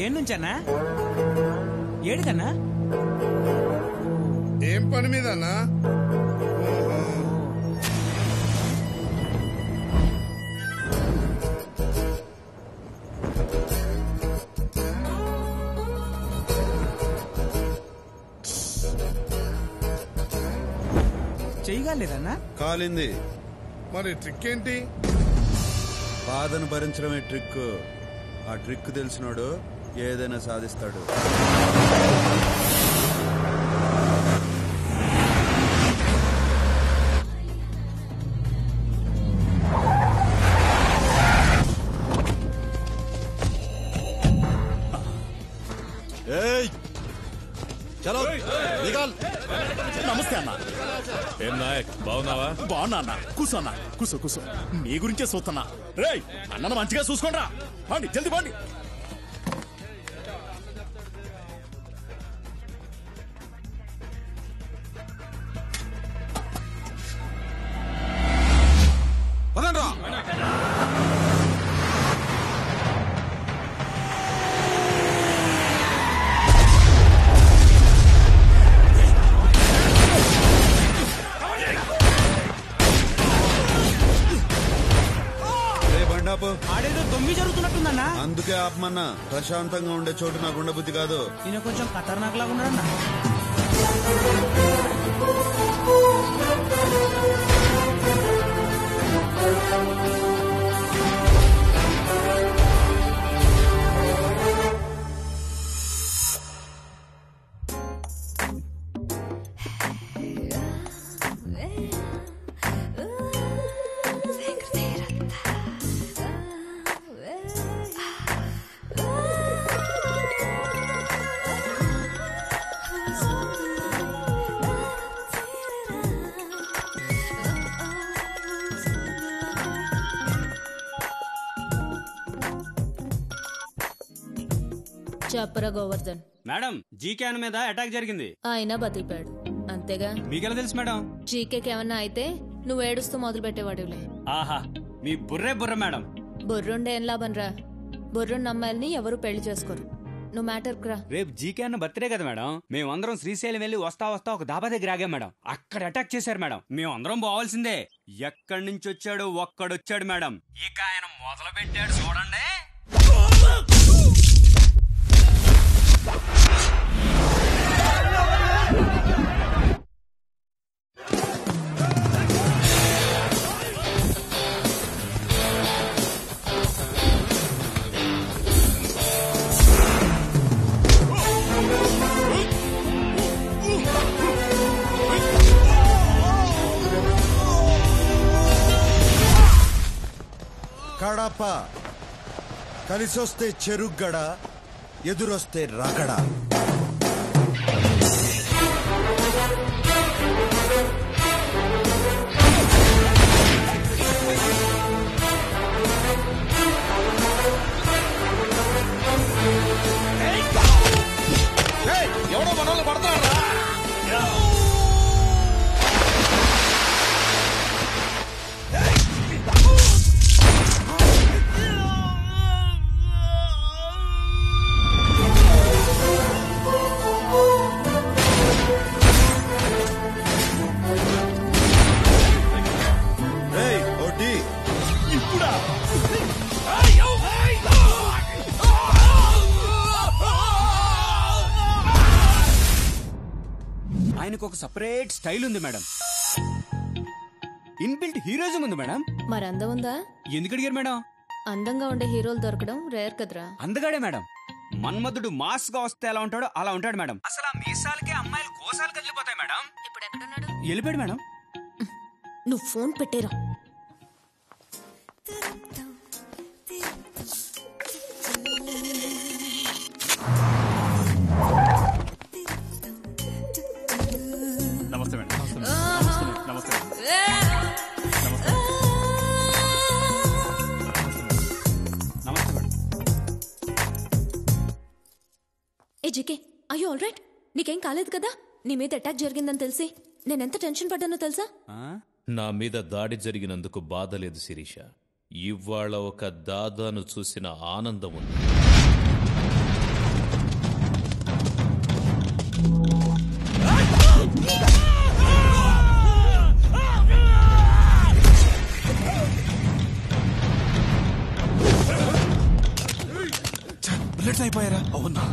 ఏం నుంచన్నా? ఏడికన్నా? ఏం పని మీద అన్నా? చేయగలేదన్నా? కాలింది. మరి ట్రిక్ ఏంటి? బాధను భరించడమే ట్రిక్. ఆ ట్రిక్ తెలిసినోడు ఏదైనా సాధిస్తాడు. చలో నమస్తే అన్న. ఏం నాయక్ బాగున్నావా? బాగున్నా అన్న. కూసో అన్న, కూసో కూసో. నీ గురించే చూస్తున్నా. రేయ్ అన్నను మంచిగా చూసుకోండిరా. పండి జల్దీ పండి. ఆడేదో దొంగి జరుగుతున్నట్టుందన్నా. అందుకే ఆపమన్నా. ప్రశాంతంగా ఉండే చోటు నాకు ఉండబుద్ధి కాదు. ఈయన కొంచెం ఖతర్నాక్ లాగా ఉన్నాడన్నా. చెప్పరా గోవర్ధన్. మేడం, జీకే మీద అటాక్ జరిగింది. ఆయన బతికిపోయాడు అంతేగా? మీకెలా తెలుసు మేడం? జీకేకి ఏమన్నా అయితే నువ్వు ఏడుస్తూ మొదలు పెట్టేవాడులే. ఆహా, మీ బుర్రే బుర్ర మేడం. బుర్రుండే ఏం లాభం రా. బుర్రున్న అమ్మాయిల్ని ఎవరు పెళ్లి చేసుకోరు. నువ్వు మ్యాటర్ రా. రేపు జీకే అన్న బర్త్డే కదా మేడం. మేమందరం శ్రీశైలం వెళ్ళి వస్తా ఒక దాబా దగ్గర ఆగాం మేడం. అక్కడ అటాక్ చేశారు మేడం. మేమందరం పోవాల్సిందే. ఎక్కడి నుంచి వచ్చాడు? ఒక్కడొచ్చాడు మేడం. ఇక ఆయన మొదలు పెట్టాడు చూడండి. కడప కలిసొస్తే చెరుగ్గడ, ఎదురొస్తే రగడ. ఎవడో మనోళ్ళు పడతారా? ఆయనకు ఒక సపరేట్ స్టైల్ ఉంది మేడం. ఇన్బిల్ట్ హీరోయిజం ఉంది మేడం. మరి అందం ఉందా? ఎందుకు అడిగారు మేడం? అందంగా ఉండే హీరోలు దొరకడం రేర్ కదరా. అందగాడే మేడం. మన్మధుడు మాస్ గా వస్తే ఎలా ఉంటాడో అలా ఉంటాడు మేడం. అసలు ఆ మీసాలకే అమ్మాయిలు కోసాలు కదిలిపోతాయి మేడం. ఇప్పుడు ఎక్కడున్నాడు? వెళ్ళిపోయాడు మేడం. నువ్వు ఫోన్ పెట్టేరా. నమస్తే మేడం. నమస్తే. నమస్తే మేడం. ఏ జీకే, ఆర్ యు ఆల్ రైట్? నీకేం కాలేదు కదా? నీ మీద అటాక్ జరిగిందని తెలిసి నేనెంత టెన్షన్ పడ్డానో తెలుసా? నా మీద దాడి జరిగినందుకు బాధ లేదు శిరీష. ఇవాళ ఒక దాదాను చూసిన ఆనందం ఉంది. బుల్లెట్స్ అయిపోయారా? అవునా?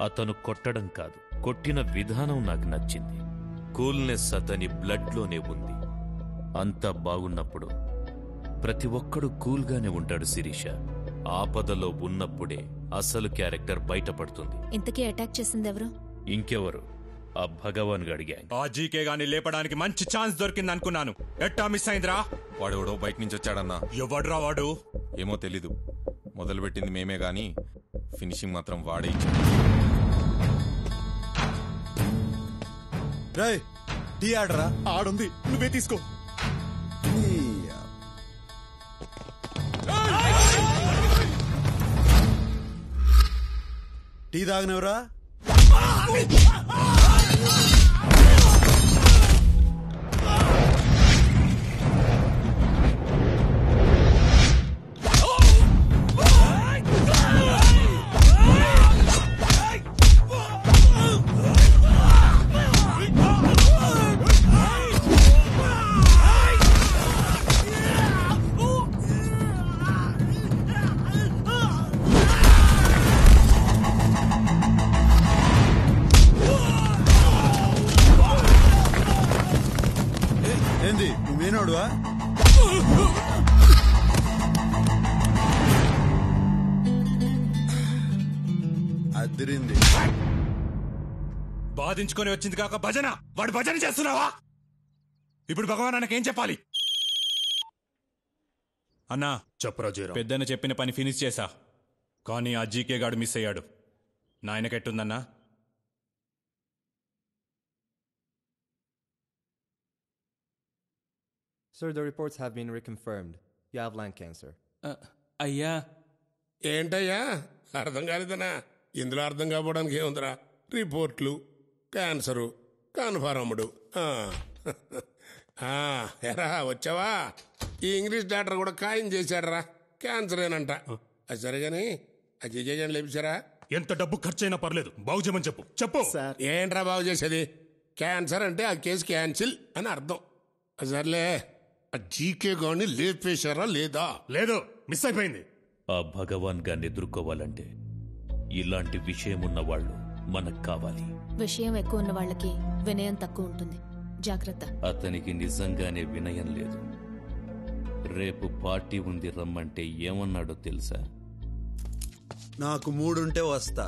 అతను కొట్టడం కాదు, కొట్టిన విధానం నాకు నచ్చింది. కూల్నెస్ అతని బ్లడ్లోనే ఉంది. అంతా బాగున్నప్పుడు ప్రతి ఒక్కడు కూల్గానే ఉంటాడు శిరీష. ఆపదలో ఉన్నప్పుడే అసలు క్యారెక్టర్ బయటపడుతుంది. ఇంతకీ అటాక్ చేసింది ఎవరు? ఇంకెవరు? ఆ భగవాన్ గడి గ్యాంగ్. ఆ జీకే గాని లేపడానికి మంచి ఛాన్స్ దొరికింది అనుకున్నాను. ఎట్టా మిస్ అయిందిరా? వాడెవడో బయట నుంచి వచ్చాడన్నా. ఎవడ్రా వాడు? ఏమో తెలీదు. మొదలు పెట్టింది మేమే గాని ఫినిషింగ్ మాత్రం వాడే ఇచ్చాడు. రేయ్, టీ ఆడరా. ఆడుంది, నువ్వే తీసుకో. టీ తాగనివరా? ఏంది నువ్వేనోడువా? అదిరింది. బాధించుకొని వచ్చింది కాక భజన. వాడు భజన చేస్తున్నావా? ఇప్పుడు భగవాన్ అన్నకేం చెప్పాలి? అన్నా చెప్పరా జయరాం. పెద్దన్న చెప్పిన పని ఫినిష్ చేశా, కానీ ఆ జీకే గాడు మిస్ అయ్యాడు. నాయనకెట్టుందన్నా? Sir, the reports have been reconfirmed. You have lung cancer. అయ్యా, ఏంటయ్యా అర్థం కాలేదనా? ఇందులో అర్థం కావడానికి ఏముందిరా? రిపోర్ట్లు, క్యాన్సరు, కన్ఫర్మ్డ్. ఎరా వచ్చావా? ఈ ఇంగ్లీష్ డాక్టర్ కూడా ఖాయం చేశాడరా, క్యాన్సర్ ఏనంట. అది సరిగాని ఆ జిజేజన్ లేపించారా? ఎంత డబ్బు ఖర్చైనా పర్లేదు, బాగు చేయమని చెప్పు. చెప్పు. ఏంట్రా బాగు చేసేది? క్యాన్సర్ అంటే ఆ కేసు క్యాన్సిల్ అని అర్థం. సర్లే, ఆ జీకే గాని లేపేశారా లేదా? లేదు, మిస్ అయిపోయింది. ఆ భగవాన్ గాన్ని ఎదుర్కోవాలంటే ఇలాంటి విషయమున్న వాళ్ళు మనకు కావాలి. విషయం ఎక్కువ ఉన్న వాళ్ళకి వినయం తక్కువ ఉంటుంది. జాగ్రత్త. అతనికి నిజంగానే వినయం లేదు. రేపు పార్టీ ఉంది రమ్మంటే ఏమన్నాడో తెలుసా? నాకు మూడుంటే వస్తా.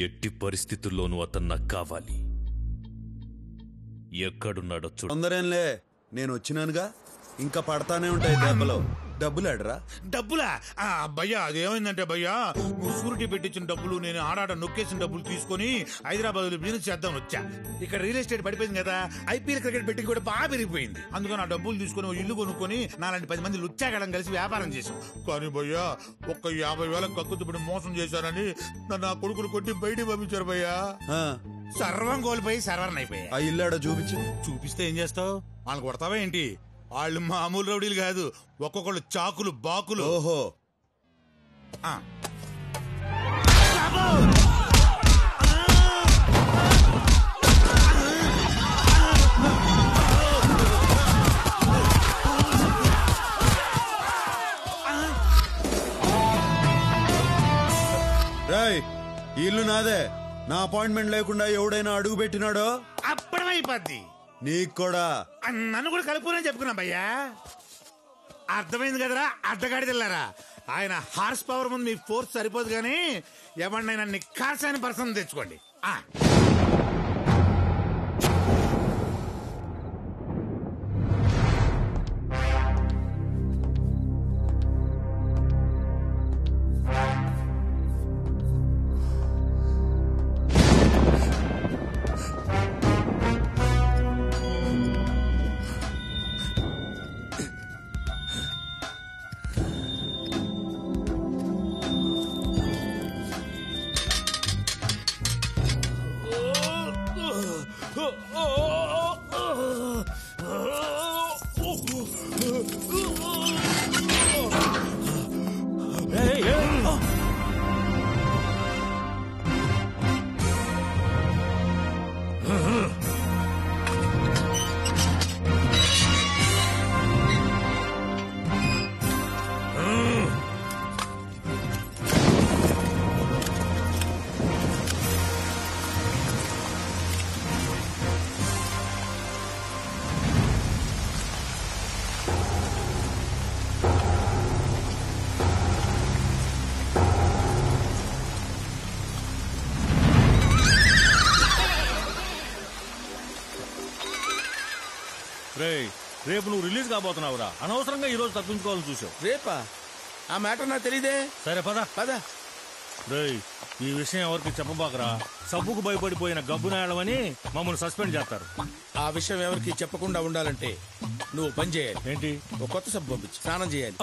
ఎట్టి పరిస్థితుల్లోనూ అతను నాకు కావాలి. ఎక్కడున్నాడో చూడు. తొందరేంలే, నేను వచ్చినానుగా. ఇంకా పడతానే ఉంటాయి దెబ్బలు. డబ్బులు ఆడరా? డబ్బులా? భయ్యా అదేమైందంటే భయ్యా, నువ్వు షూరిటీ పెట్టించిన డబ్బులు నేను ఆడాడ నొక్కేసిన డబ్బులు తీసుకుని హైదరాబాద్ లో బిజినెస్ చేద్దామని వచ్చా. ఇక్కడ రియల్ ఎస్టేట్ పడిపోయింది కదా, ఐపీఎల్ క్రికెట్ బెట్టింగ్ కూడా బాగా పెరిగిపోయింది. అందుకని ఆ డబ్బులు తీసుకుని ఇల్లు కొనుక్కొని నాలాంటి 10 మంది లుచ్చాగడం కలిసి వ్యాపారం చేశాం. కానీ భయ్యా ఒక్క 50,000 కక్కుతుపడి మోసం చేశారని నన్ను ఆ కొడుకులు కొట్టి బయటికి పంపించారు భయ్యా. సర్వం కోల్పోయి సర్వర్ని అయిపోయా. ఆ ఇల్లాడ చూపించు. చూపిస్తే ఏం చేస్తావు? వాళ్ళని కొడతావా ఏంటి? వాళ్ళు మామూలు రౌడీలు కాదు, ఒక్కొక్కళ్ళు చాకులు బాకులు. ఓహో, రాయ్, ఇల్లు నాదే. నా అపాయింట్మెంట్ లేకుండా ఎవడైనా అడుగు పెట్టినాడో అప్పుడమైపోద్ది. నీకు కూడా. నన్ను కూడా కలుపుకుని చెప్పుకున్నా భయ్యా. అర్థమైంది కదరా అడ్డగాడిదెల్లారా? ఆయన హార్స్ పవర్ ముందు మీ ఫోర్స్ సరిపోదు కానీ ఎవరినైనా నిఖార్సైన పర్సన్ తెచ్చుకోండి. రేపు నువ్వు రిలీజ్ కాబోతున్నావురా, అనవసరంగా ఈ రోజు తప్పించుకోవాలని చూసావు. రేపా? ఆ మ్యాటర్ నాకు తెలీదే. సరే పద పద. రేయ్, ఈ విషయం ఎవరికి చెప్పబాకరా. సబ్బుకు భయపడిపోయిన గబ్బునాయడమని మమ్మల్ని సస్పెండ్ చేస్తారు. ఆ విషయం ఎవరికి చెప్పకుండా ఉండాలంటే నువ్వు పని చేయాలి. ఏంటి? ఒక కొత్త సబ్బు పంపించి స్నానం చేయాలి.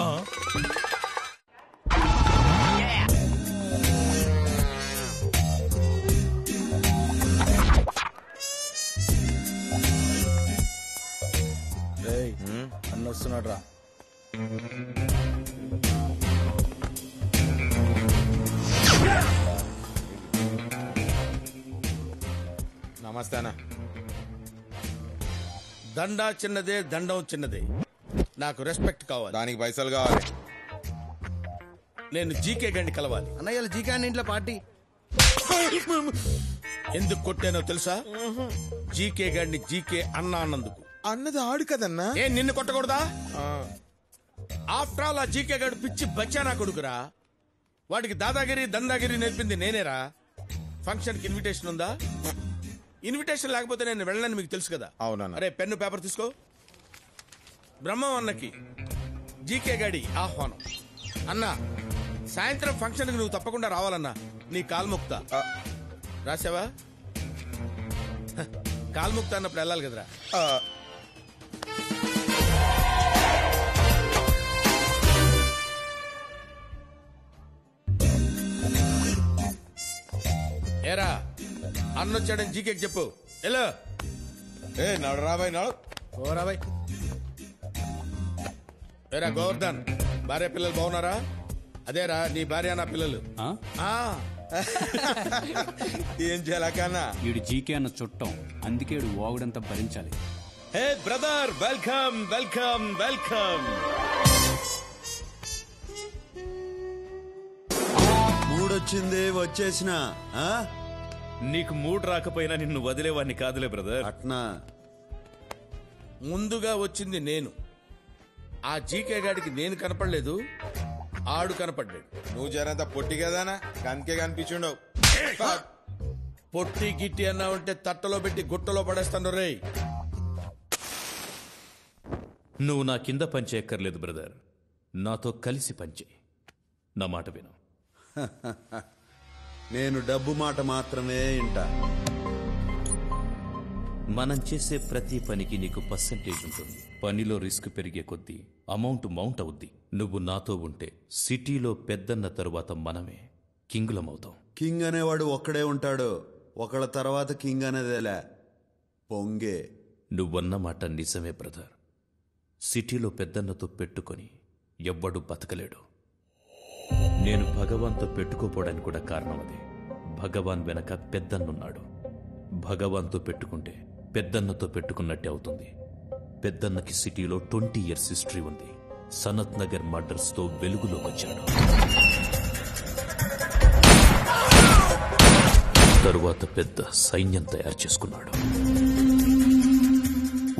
అన్న వస్తున్నాడు రా. నమస్తే అన్న. దండా చిన్నదే, దండం చిన్నదే. నాకు రెస్పెక్ట్ కావాలి. దానికి పైసలు కావాలి. నేను జీకే గండి కలవాలి. అన్నయ్య జీకే అన్న ఇంట్లో పార్టీ. ఎందుకు కొట్టానో తెలుసా? జీకే గండి జీకే అన్న అన్నందుకు. అన్నది ఆడు కదన్నా. ఏ నిన్ను కొట్టకూడదా? ఆఫ్టర్ ఆల్ ఆ జీకే గడు పిచ్చి బచ్చానా కొడుకురా. వాడికి దాదాగిరి దందాగిరి నేర్పింది నేనేరా. ఫంక్షన్ కి ఇన్విటేషన్ ఉందా? ఇన్విటేషన్ లేకపోతే నేను వెళ్ళనని మీకు తెలుసు కదా. అవునా? అరే పెన్ను పేపర్ తీసుకో. బ్రహ్మం అన్నకి జీకే గడి ఆహ్వానం. అన్నా సాయంత్రం ఫంక్షన్ కి నువ్వు తప్పకుండా రావాలన్నా. నీ కాల్ముక్త రాసావా? కాల్ముక్త అన్నప్పుడు వెళ్ళాలి కదరా. ఏరా అన్నొచ్చాడని జీకేకి చెప్పు. ఎలా నడు రాబాయ్ నడు. ఓ రాబాయ్. ఏరా గోవర్ధన్, భార్య పిల్లలు బాగున్నారా? అదేరా నీ భార్య నా పిల్లలు. ఏం చేయాలన్నా? వీడు జీకే అన్న చుట్టం, అందుకే వీడు వాగుడంతా భరించాలి. Hey brother, welcome welcome welcome. మూడొచ్చింది, వచ్చేసిన. నీకు మూడ్ రాకపోయినా నిన్ను వదిలేవాడిని కాదులే బ్రదర్. అట్నా? ముందుగా వచ్చింది నేను. ఆ జీకే గాడికి నేను కనపడలేదు, ఆడు కనపడ్డాడు. నువ్వు జరంత పొట్టి కదానా, కనికే కనిపించుండవు. పొట్టి గిట్టి అన్నా ఉంటే తట్టలో పెట్టి గుట్టలో పడేస్తాను రేయ్. నువ్వు నా కింద పనిచేయక్కర్లేదు బ్రదర్, నాతో కలిసి పనిచేయి. నా మాట విను. నేను డబ్బు మాట మాత్రమే వింటా. మనం చేసే ప్రతి పనికి నీకు పర్సెంటేజ్ ఉంటుంది. పనిలో రిస్క్ పెరిగే కొద్దీ అమౌంట్ మౌంట్ అవుద్ది. నువ్వు నాతో ఉంటే సిటీలో పెద్దన్న తరువాత మనమే కింగులమవుతాం. కింగ్ అనేవాడు ఒక్కడే ఉంటాడు, ఒకళ్ళ తర్వాత కింగ్ అనేదేలే పొంగే. నువ్వన్న మాట నిజమే బ్రదర్. సిటీలో పెద్దన్నతో పెట్టుకొని ఎవ్వడు బతకలేడు. నేను భగవాన్తో పెట్టుకోపోవడానికి కూడా కారణం అదే. భగవాన్ వెనక పెద్దన్నున్నాడు. భగవాన్తో పెట్టుకుంటే పెద్దన్నతో పెట్టుకున్నట్టే అవుతుంది. పెద్దన్నకి సిటీలో 20 years హిస్టరీ ఉంది. సనత్ నగర్ మర్డర్స్ తో వెలుగులోకి వచ్చాడు. తరువాత పెద్ద సైన్యం తయారు చేసుకున్నాడు.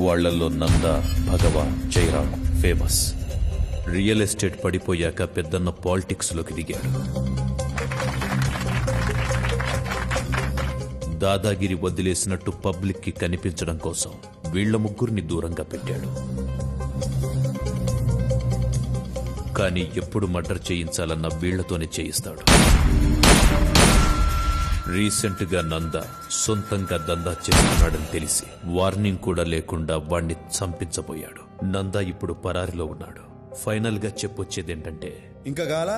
వాళ్లలో నందా, భగవాన్, జయరాం ఫేమస్. రియల్ ఎస్టేట్ పడిపోయాక పెద్దన్న పాలిటిక్స్ లోకి దిగాడు. దాదాగిరి వదిలేసినట్టు పబ్లిక్ కి కనిపించడం కోసం వీళ్ల ముగ్గురిని దూరంగా పెట్టాడు. కానీ ఎప్పుడు మర్డర్ చేయించాలన్న వీళ్లతోనే చేయిస్తాడు. రీసెంట్ గా నందా సొంతంగా దందా చేస్తున్నాడని తెలిసి వార్నింగ్ కూడా లేకుండా వాణ్ణి చంపించబోయాడు. నందా ఇప్పుడు పరారిలో ఉన్నాడు. ఫైనల్ గా చెప్పొచ్చేదేంటంటే, ఇంకా గాలా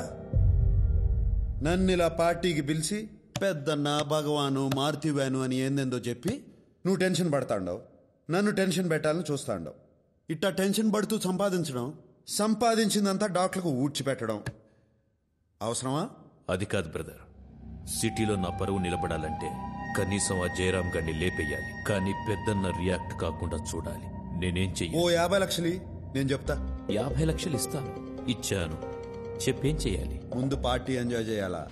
నన్నిలా పార్టీకి పిలిచి పెద్దన్న, భగవాను, మారుతివాను అని ఏందేందో చెప్పి నువ్వు టెన్షన్ పడతాండవు. నన్ను టెన్షన్ పెట్టాలని చూస్తాండవు. ఇట్టా టెన్షన్ పడుతూ సంపాదించడం, సంపాదించిందంతా డాక్టర్లకు ఊడ్చిపెట్టడం అవసరమా? అది కాదు బ్రదర్. సిటీలో నా పరువు నిలబడాలంటే కనీసం ఆ జయరాం గారిని లేపేయాలి. కానీ పెద్దన్న రియాక్ట్ కాకుండా చూడాలి. నేనేం చెయ్యి? ఓ 50 లక్షలు నేను చెప్తా. 50 లక్షలు ఇస్తాను. ఇచ్చాను. చెప్పేం చెయ్యాలి? ముందు పార్టీ ఎంజాయ్ చేయాలా?